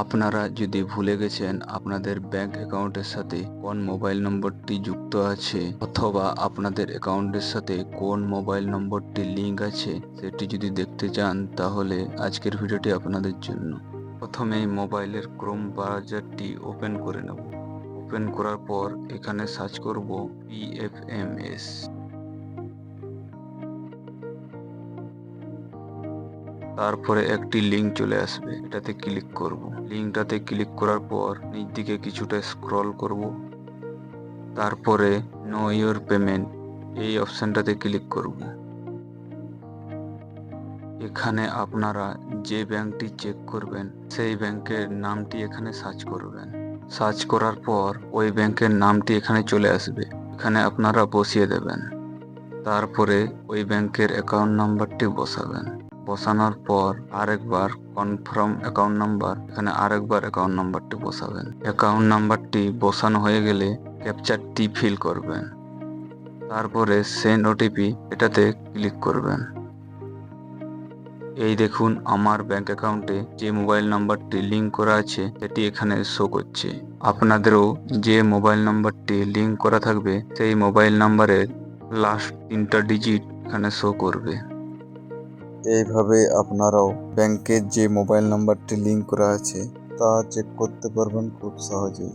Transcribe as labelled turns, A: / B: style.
A: আপনারা যদি ভুলে গেছেন আপনাদের ব্যাংক অ্যাকাউন্টের সাথে কোন মোবাইল নম্বরটি যুক্ত আছে অথবা আপনাদের অ্যাকাউন্টের সাথে কোন মোবাইল নম্বরটি লিংক আছে সেটি যদি দেখতে চান তাহলে আজকের ভিডিওটি আপনাদের জন্য। প্রথমে মোবাইলের ক্রোম ব্রাউজারটি ওপেন করে নেব। ওপেন করার পর এখানে সার্চ করব PFMS। তারপরে একটি লিংক চলে আসবে, এটাতে ক্লিক করব। লিংকটাতে ক্লিক করার পর নিচ দিকে কিছুটা স্ক্রল করব। তারপরে নো ইওর পেমেন্ট এই অপশানটাতে ক্লিক করব। এখানে আপনারা যে ব্যাংকটি চেক করবেন সেই ব্যাংকের নামটি এখানে সার্চ করবেন। সার্চ করার পর ওই ব্যাংকের নামটি এখানে চলে আসবে, এখানে আপনারা বসিয়ে দেবেন। তারপরে ওই ব্যাংকের অ্যাকাউন্ট নাম্বারটি বসাবেন। বসানোর পর আরেকবার কনফার্ম অ্যাকাউন্ট নাম্বার, এখানে আরেকবার অ্যাকাউন্ট নাম্বারটি বসাবেন। অ্যাকাউন্ট নাম্বারটি বসানো হয়ে গেলে ক্যাপচারটি ফিল করবেন। তারপরে সেন্ড ওটিপি এটাতে ক্লিক করবেন। এই দেখুন আমার ব্যাংক অ্যাকাউন্টে যে মোবাইল নাম্বারটি লিংক করা আছে সেটি এখানে শো করছে। আপনাদেরও যে মোবাইল নাম্বারটি লিংক করা থাকবে সেই মোবাইল নাম্বারের লাস্ট 3টা ডিজিট এখানে শো করবে।
B: এইভাবে আপনারাও ব্যাংকের যে মোবাইল নাম্বারটি লিংক করা আছে তা চেক করতে পারবেন খুব সহজেই।